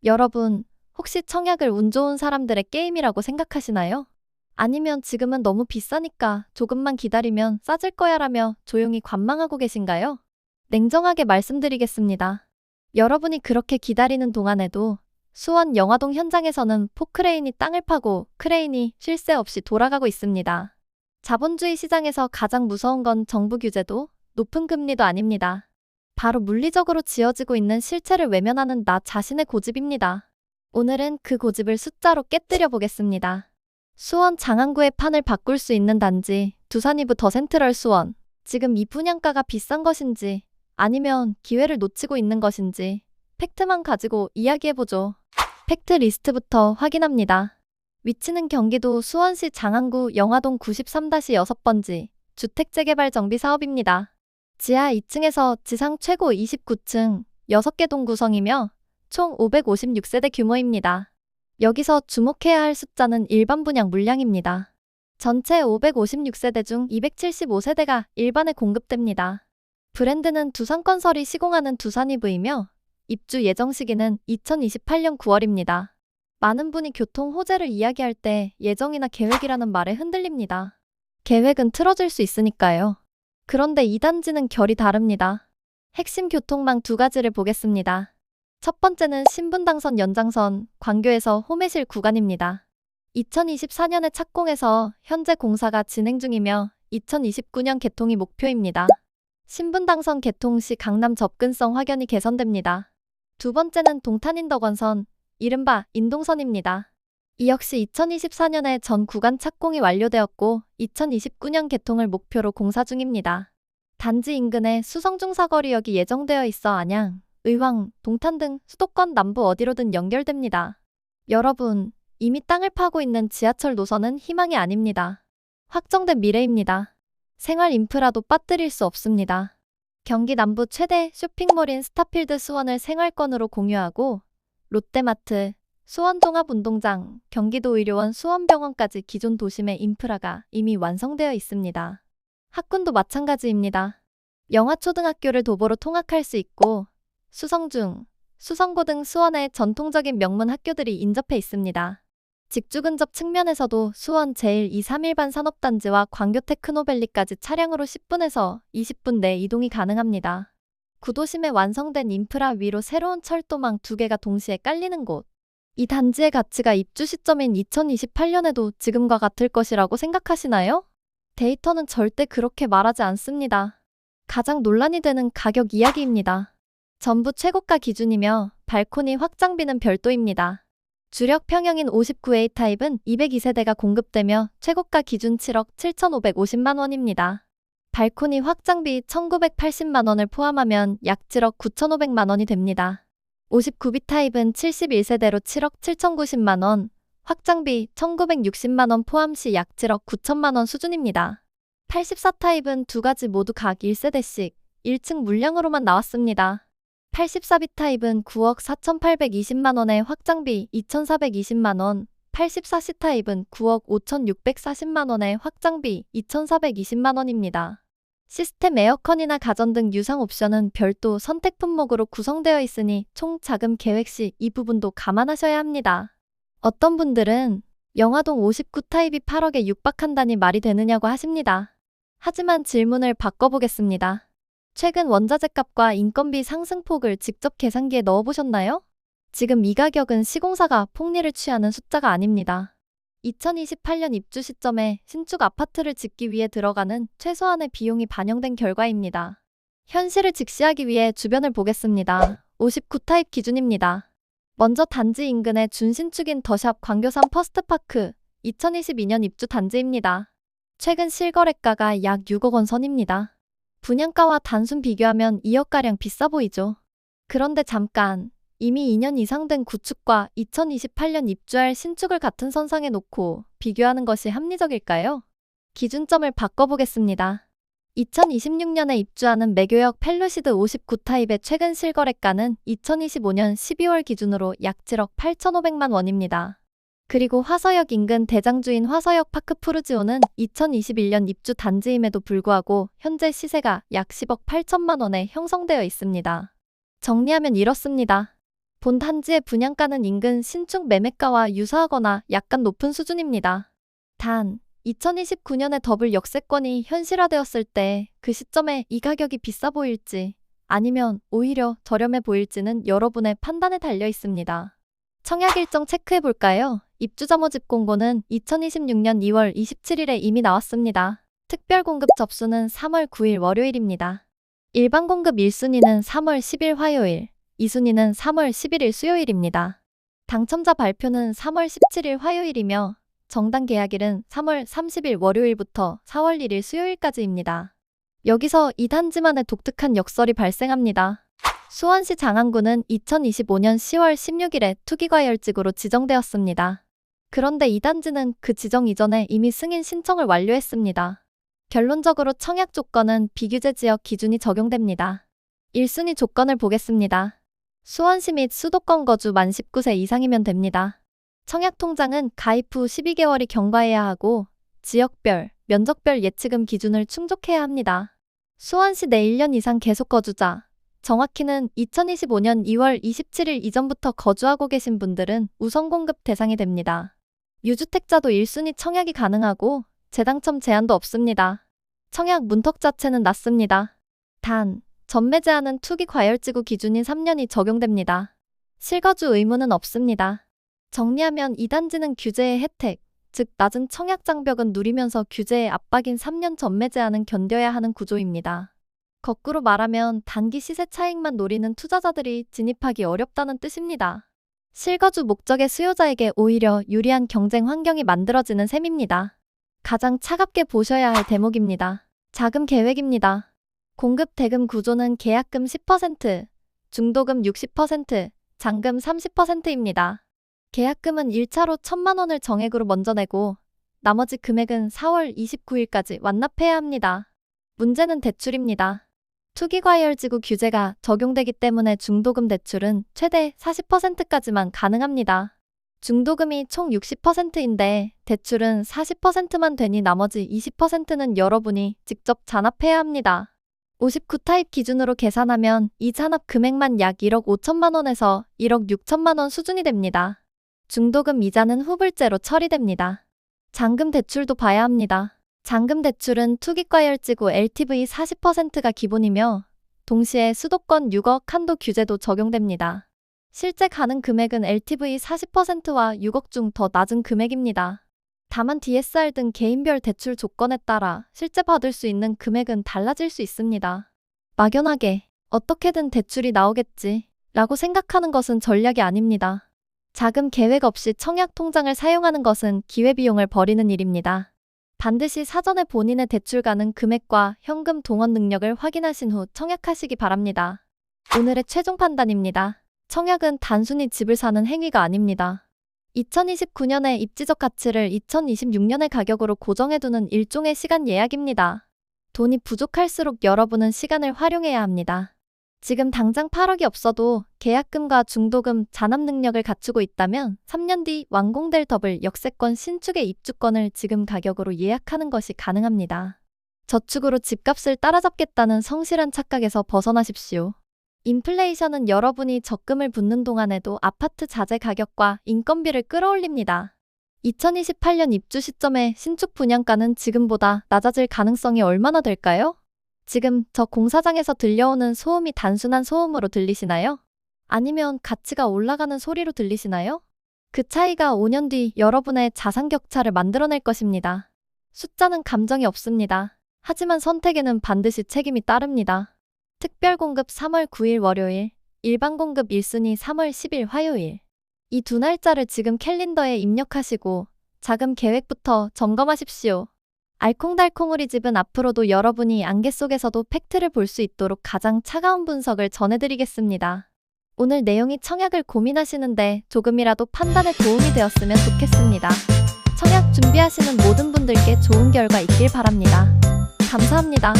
여러분, 혹시 청약을 운 좋은 사람들의 게임이라고 생각하시나요? 아니면 지금은 너무 비싸니까 조금만 기다리면 싸질 거야라며 조용히 관망하고 계신가요? 냉정하게 말씀드리겠습니다. 여러분이 그렇게 기다리는 동안에도 수원 영화동 현장에서는 포크레인이 땅을 파고 크레인이 쉴 새 없이 돌아가고 있습니다. 자본주의 시장에서 가장 무서운 건 정부 규제도 높은 금리도 아닙니다. 바로 물리적으로 지어지고 있는 실체를 외면하는 나 자신의 고집입니다. 오늘은 그 고집을 숫자로 깨뜨려 보겠습니다. 수원 장안구의 판을 바꿀 수 있는 단지 두산이브 더 센트럴 수원. 지금 이 분양가가 비싼 것인지 아니면 기회를 놓치고 있는 것인지 팩트만 가지고 이야기해보죠. 팩트 리스트부터 확인합니다. 위치는 경기도 수원시 장안구 영화동 93-6번지 주택재개발 정비 사업입니다. 지하 2층에서 지상 최고 29층 6개 동 구성이며 총 556세대 규모입니다. 여기서 주목해야 할 숫자는 일반 분양 물량입니다. 전체 556세대 중 275세대가 일반에 공급됩니다. 브랜드는 두산건설이 시공하는 두산이브이며 입주 예정 시기는 2028년 9월입니다. 많은 분이 교통 호재를 이야기할 때 예정이나 계획이라는 말에 흔들립니다. 계획은 틀어질 수 있으니까요. 그런데 이 단지는 결이 다릅니다. 핵심 교통망 두 가지를 보겠습니다. 첫 번째는 신분당선 연장선, 광교에서 호매실 구간입니다. 2024년에 착공해서 현재 공사가 진행 중이며 2029년 개통이 목표입니다. 신분당선 개통 시 강남 접근성 확연히 개선됩니다. 두 번째는 동탄인덕원선, 이른바 인동선입니다. 이 역시 2024년에 전 구간 착공이 완료되었고 2029년 개통을 목표로 공사 중입니다. 단지 인근에 수성중 사거리역이 예정되어 있어 안양, 의왕, 동탄 등 수도권 남부 어디로든 연결됩니다. 여러분, 이미 땅을 파고 있는 지하철 노선은 희망이 아닙니다. 확정된 미래입니다. 생활 인프라도 빠뜨릴 수 없습니다. 경기 남부 최대 쇼핑몰인 스타필드 수원을 생활권으로 공유하고 롯데마트, 수원종합운동장, 경기도의료원 수원병원까지 기존 도심의 인프라가 이미 완성되어 있습니다. 학군도 마찬가지입니다. 영화초등학교를 도보로 통학할 수 있고 수성중, 수성고 등 수원의 전통적인 명문 학교들이 인접해 있습니다. 직주 근접 측면에서도 수원 제1-2-3일반 산업단지와 광교 테크노밸리까지 차량으로 10분에서 20분 내 이동이 가능합니다. 구도심에 완성된 인프라 위로 새로운 철도망 2개가 동시에 깔리는 곳. 이 단지의 가치가 입주 시점인 2028년에도 지금과 같을 것이라고 생각하시나요? 데이터는 절대 그렇게 말하지 않습니다. 가장 논란이 되는 가격 이야기입니다. 전부 최고가 기준이며 발코니 확장비는 별도입니다. 주력 평형인 59A 타입은 202세대가 공급되며 최고가 기준 7억 7,550만 원입니다. 발코니 확장비 1,980만 원을 포함하면 약 7억 9,500만 원이 됩니다. 59B 타입은 71세대로 7억 7,090만 원, 확장비 1,960만 원 포함 시 약 7억 9천만 원 수준입니다. 84 타입은 두 가지 모두 각 1세대씩 1층 물량으로만 나왔습니다. 84B 타입은 9억 4,820만 원의 확장비 2,420만 원, 84C 타입은 9억 5,640만 원의 확장비 2,420만 원입니다. 시스템 에어컨이나 가전 등 유상 옵션은 별도 선택 품목으로 구성되어 있으니 총 자금 계획 시 이 부분도 감안하셔야 합니다. 어떤 분들은 영화동 59 타입이 8억에 육박한다니 말이 되느냐고 하십니다. 하지만 질문을 바꿔보겠습니다. 최근 원자재 값과 인건비 상승폭을 직접 계산기에 넣어보셨나요? 지금 이 가격은 시공사가 폭리를 취하는 숫자가 아닙니다. 2028년 입주 시점에 신축 아파트를 짓기 위해 들어가는 최소한의 비용이 반영된 결과입니다. 현실을 직시하기 위해 주변을 보겠습니다. 59 타입 기준입니다. 먼저 단지 인근의 준신축인 더샵 광교산 퍼스트파크 2022년 입주 단지입니다. 최근 실거래가가 약 6억 원 선입니다. 분양가와 단순 비교하면 2억가량 비싸 보이죠. 그런데 잠깐, 이미 2년 이상 된 구축과 2028년 입주할 신축을 같은 선상에 놓고 비교하는 것이 합리적일까요? 기준점을 바꿔보겠습니다. 2026년에 입주하는 매교역 펠루시드 59 타입의 최근 실거래가는 2025년 12월 기준으로 약 7억 8,500만 원입니다. 그리고 화서역 인근 대장주인 화서역 파크 푸르지오는 2021년 입주 단지임에도 불구하고 현재 시세가 약 10억 8천만 원에 형성되어 있습니다. 정리하면 이렇습니다. 본 단지의 분양가는 인근 신축 매매가와 유사하거나 약간 높은 수준입니다. 단, 2029년에 더블 역세권이 현실화되었을 때 그 시점에 이 가격이 비싸 보일지 아니면 오히려 저렴해 보일지는 여러분의 판단에 달려 있습니다. 청약 일정 체크해 볼까요? 입주자 모집 공고는 2026년 2월 27일에 이미 나왔습니다. 특별 공급 접수는 3월 9일 월요일입니다. 일반 공급 1순위는 3월 10일 화요일, 2순위는 3월 11일 수요일입니다. 당첨자 발표는 3월 17일 화요일이며 정당 계약일은 3월 30일 월요일부터 4월 1일 수요일까지입니다. 여기서 이 단지만의 독특한 역설이 발생합니다. 수원시 장안구는 2025년 10월 16일에 투기과열지구로 지정되었습니다. 그런데 이 단지는 그 지정 이전에 이미 승인 신청을 완료했습니다. 결론적으로 청약 조건은 비규제 지역 기준이 적용됩니다. 1순위 조건을 보겠습니다. 수원시 및 수도권 거주 만 19세 이상이면 됩니다. 청약 통장은 가입 후 12개월이 경과해야 하고 지역별, 면적별 예치금 기준을 충족해야 합니다. 수원시 내 1년 이상 계속 거주자, 정확히는 2025년 2월 27일 이전부터 거주하고 계신 분들은 우선 공급 대상이 됩니다. 유주택자도 1순위 청약이 가능하고 재당첨 제한도 없습니다. 청약 문턱 자체는 낮습니다. 단, 전매 제한은 투기 과열지구 기준인 3년이 적용됩니다. 실거주 의무는 없습니다. 정리하면 이 단지는 규제의 혜택, 즉 낮은 청약 장벽은 누리면서 규제의 압박인 3년 전매 제한은 견뎌야 하는 구조입니다. 거꾸로 말하면 단기 시세 차익만 노리는 투자자들이 진입하기 어렵다는 뜻입니다. 실거주 목적의 수요자에게 오히려 유리한 경쟁 환경이 만들어지는 셈입니다. 가장 차갑게 보셔야 할 대목입니다. 자금 계획입니다. 공급 대금 구조는 계약금 10%, 중도금 60%, 잔금 30%입니다. 계약금은 1차로 1,000만 원을 정액으로 먼저 내고 나머지 금액은 4월 29일까지 완납해야 합니다. 문제는 대출입니다. 투기과열지구 규제가 적용되기 때문에 중도금 대출은 최대 40%까지만 가능합니다. 중도금이 총 60%인데 대출은 40%만 되니 나머지 20%는 여러분이 직접 잔압해야 합니다. 59타입 기준으로 계산하면 이 잔압 금액만 약 1억 5천만 원에서 1억 6천만 원 수준이 됩니다. 중도금 이자는 후불제로 처리됩니다. 잔금 대출도 봐야 합니다. 잔금 대출은 투기과열지구 LTV 40%가 기본이며 동시에 수도권 6억 한도 규제도 적용됩니다. 실제 가능 금액은 LTV 40%와 6억 중 더 낮은 금액입니다. 다만 DSR 등 개인별 대출 조건에 따라 실제 받을 수 있는 금액은 달라질 수 있습니다. 막연하게 어떻게든 대출이 나오겠지 라고 생각하는 것은 전략이 아닙니다. 자금 계획 없이 청약 통장을 사용하는 것은 기회비용을 버리는 일입니다. 반드시 사전에 본인의 대출 가능 금액과 현금 동원 능력을 확인하신 후 청약하시기 바랍니다. 오늘의 최종 판단입니다. 청약은 단순히 집을 사는 행위가 아닙니다. 2029년의 입지적 가치를 2026년의 가격으로 고정해두는 일종의 시간 예약입니다. 돈이 부족할수록 여러분은 시간을 활용해야 합니다. 지금 당장 8억이 없어도 계약금과 중도금, 잔압 능력을 갖추고 있다면 3년 뒤 완공될 더블 역세권 신축의 입주권을 지금 가격으로 예약하는 것이 가능합니다. 저축으로 집값을 따라잡겠다는 성실한 착각에서 벗어나십시오. 인플레이션은 여러분이 적금을 붓는 동안에도 아파트 자재 가격과 인건비를 끌어올립니다. 2028년 입주 시점에 신축 분양가는 지금보다 낮아질 가능성이 얼마나 될까요? 지금 저 공사장에서 들려오는 소음이 단순한 소음으로 들리시나요? 아니면 가치가 올라가는 소리로 들리시나요? 그 차이가 5년 뒤 여러분의 자산 격차를 만들어낼 것입니다. 숫자는 감정이 없습니다. 하지만 선택에는 반드시 책임이 따릅니다. 특별 공급 3월 9일 월요일, 일반 공급 1순위 3월 10일 화요일. 이 두 날짜를 지금 캘린더에 입력하시고 자금 계획부터 점검하십시오. 알콩달콩 우리 집은 앞으로도 여러분이 안개 속에서도 팩트를 볼 수 있도록 가장 차가운 분석을 전해드리겠습니다. 오늘 내용이 청약을 고민하시는데 조금이라도 판단에 도움이 되었으면 좋겠습니다. 청약 준비하시는 모든 분들께 좋은 결과 있길 바랍니다. 감사합니다.